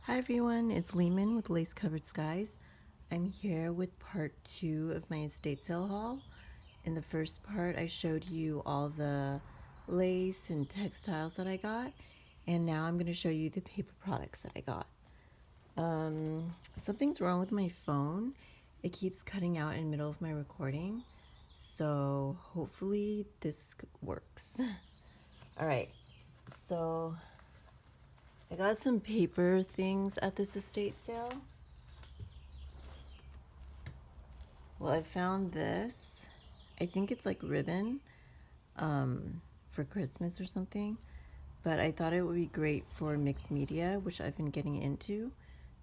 Hi everyone, it's Lehman with Lace Covered Skies. I'm here with part 2 of my estate sale haul. In the first part, I showed you all the lace and textiles that I got, and now I'm going to show you the paper products that I got. Something's wrong with my phone. It keeps cutting out in the middle of my recording, so hopefully this works. Alright, so I got some paper things at this estate sale. Well, I found this. I think it's like ribbon for Christmas or something. But I thought it would be great for mixed media, which I've been getting into.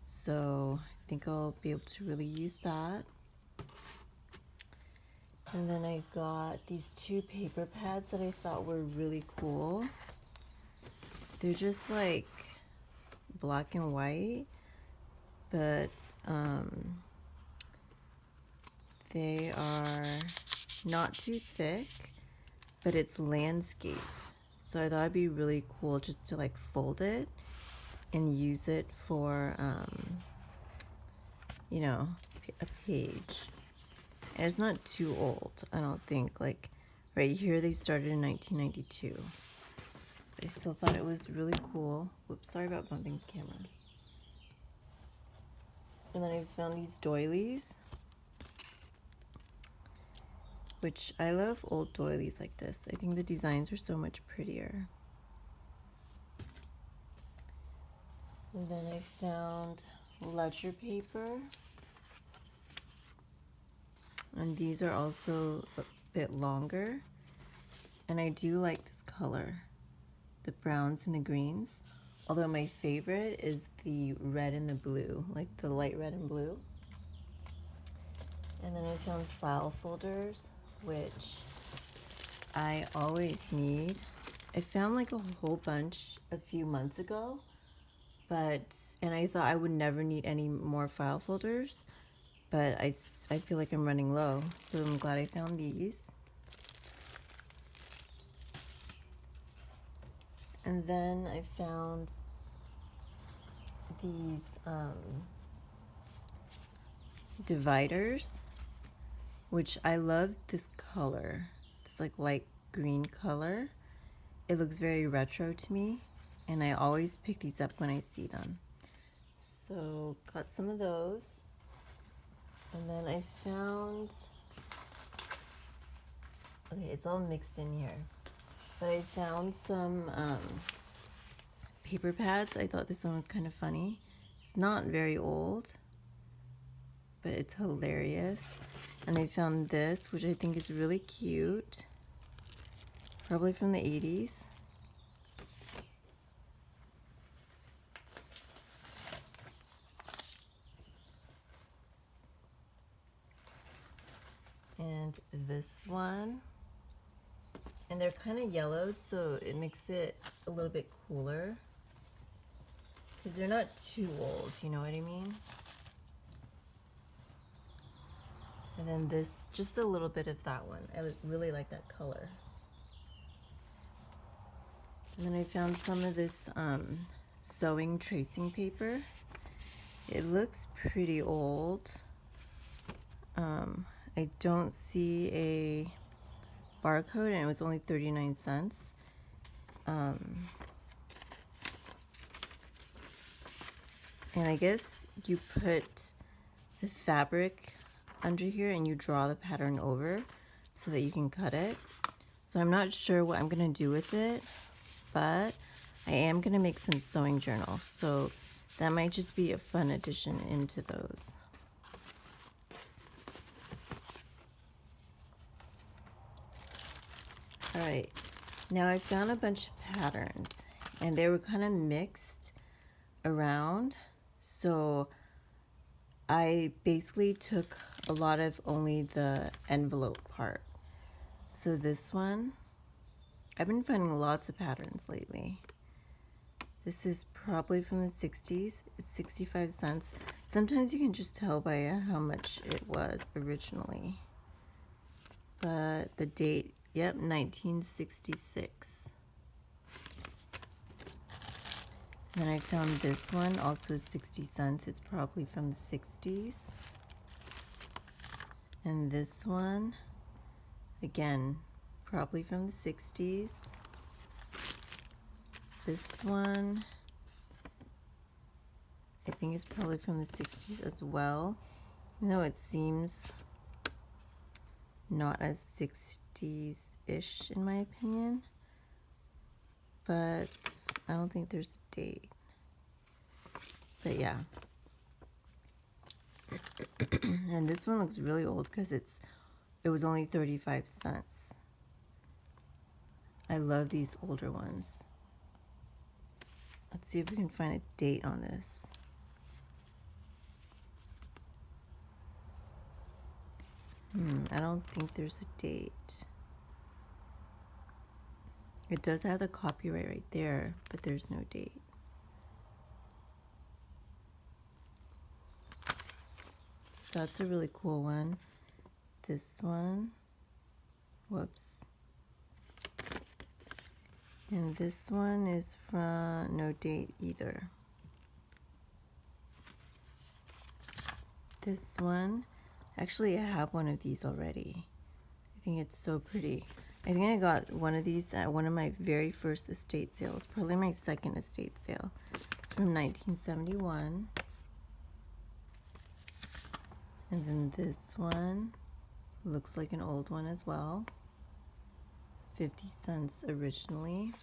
So I think I'll be able to really use that. And then I got these 2 paper pads that I thought were really cool. They're just like black and white, but they are not too thick, but it's landscape. So I thought it'd be really cool just to like fold it and use it for, you know, a page. And it's not too old, I don't think. Like right here, they started in 1992. But I still thought it was really cool. Whoops, sorry about bumping the camera. And then I found these doilies, which I love old doilies like this. I think the designs are so much prettier. And then I found ledger paper. And these are also a bit longer. And I do like this color, the browns and the greens. Although my favorite is the red and the blue, like the light red and blue. And then I found file folders, which I always need. I found like a whole bunch a few months ago, and I thought I would never need any more file folders, but I feel like I'm running low, so I'm glad I found these. And then I found these dividers, which I love this color, this like light green color. It looks very retro to me, and I always pick these up when I see them. So got some of those. And then I found, okay, it's all mixed in here, but I found some paper pads. I thought this one was kind of funny. It's not very old, but it's hilarious. And I found this, which I think is really cute, probably from the 80s. And this one, and they're kind of yellowed, so it makes it a little bit cooler because they're not too old, you know what I mean? And then this, just a little bit of that one. I really like that color. And then I found some of this sewing tracing paper. It looks pretty old. I don't see a barcode, and it was only 39 cents. And I guess you put the fabric under here and you draw the pattern over so that you can cut it. So I'm not sure what I'm gonna do with it, but I am gonna make some sewing journals. So that might just be a fun addition into those. All right, now I found a bunch of patterns and they were kind of mixed around. So I basically took a lot of only the envelope part. So this one, I've been finding lots of patterns lately. This is probably from the 60s. It's 65 cents. Sometimes you can just tell by how much it was originally. But the date, yep, 1966. Then I found this one, also 60 cents. It's probably from the 60s. And this one, again, probably from the 60s. This one, I think it's probably from the 60s as well. Even though it seems not as 60s-ish in my opinion. But I don't think there's a date. But yeah. And this one looks really old because it was only 35 cents. I love these older ones. Let's see if we can find a date on this. I don't think there's a date. It does have the copyright right there, but there's no date. That's a really cool one. This one, whoops. And this one is from no date either. This one, actually I have one of these already. I think it's so pretty. I think I got one of these at one of my very first estate sales, probably my second estate sale. It's from 1971. And then this one looks like an old one as well. 50 cents originally.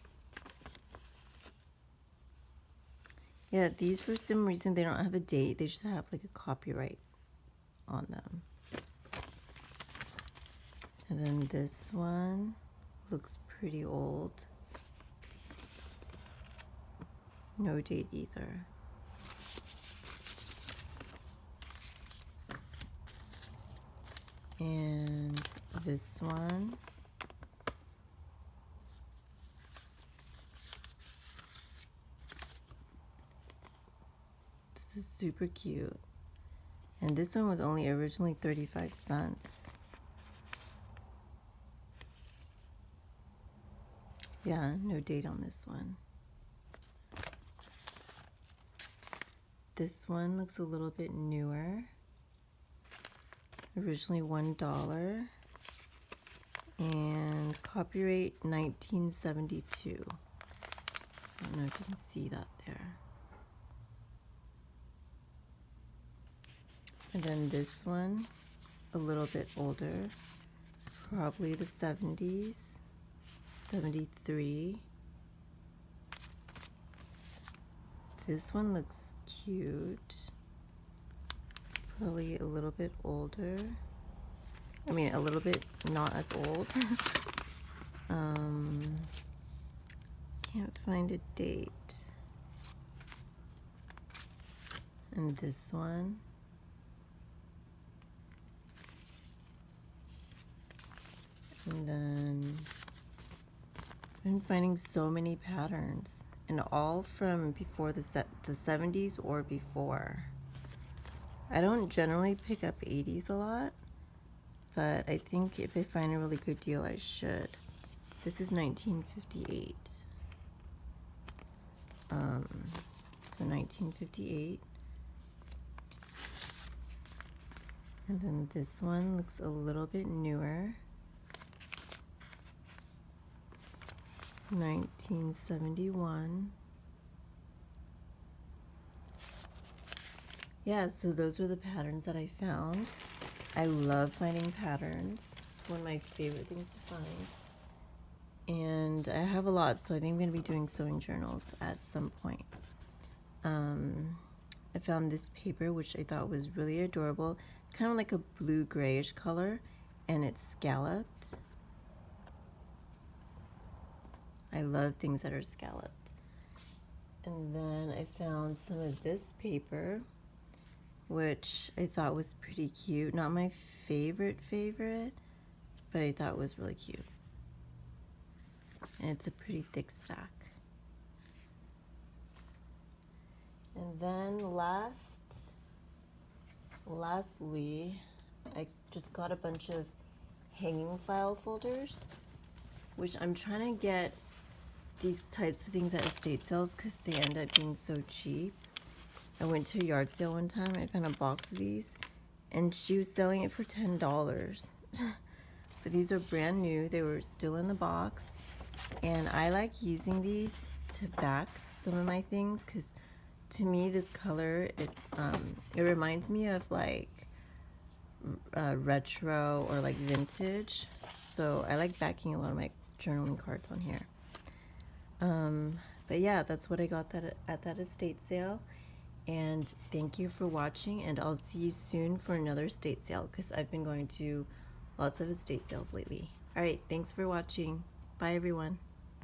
Yeah, these for some reason they don't have a date. They just have like a copyright on them. And then this one looks pretty old. No date either. And this one. This is super cute. And this one was only originally 35 cents. Yeah, no date on this one. This one looks a little bit newer. Originally $1. And copyright 1972. I don't know if you can see that there. And then this one, a little bit older, probably the 70s, 73. This one looks cute, probably a little bit older. I mean, a little bit not as old. Can't find a date. And this one. And then I've been finding so many patterns, and all from before the 70s or before. I don't generally pick up 80s a lot, but I think if I find a really good deal, I should. This is 1958. So 1958. And then this one looks a little bit newer. 1971. Yeah, so those were the patterns that I found. I love finding patterns. It's one of my favorite things to find. And I have a lot, so I think I'm going to be doing sewing journals at some point. I found this paper, which I thought was really adorable. It's kind of like a blue-grayish color, and it's scalloped. I love things that are scalloped. And then I found some of this paper, which I thought was pretty cute. Not my favorite, but I thought was really cute. And it's a pretty thick stack. And then lastly, I just got a bunch of hanging file folders, which I'm trying to get these types of things at estate sales because they end up being so cheap. I went to a yard sale one time. I found a box of these, and she was selling it for $10. But these are brand new. They were still in the box, and I like using these to back some of my things because to me this color it reminds me of like retro or like vintage. So I like backing a lot of my journaling cards on here. But yeah, that's what I got at that estate sale. And thank you for watching, and I'll see you soon for another estate sale because I've been going to lots of estate sales lately. All right, thanks for watching. Bye everyone.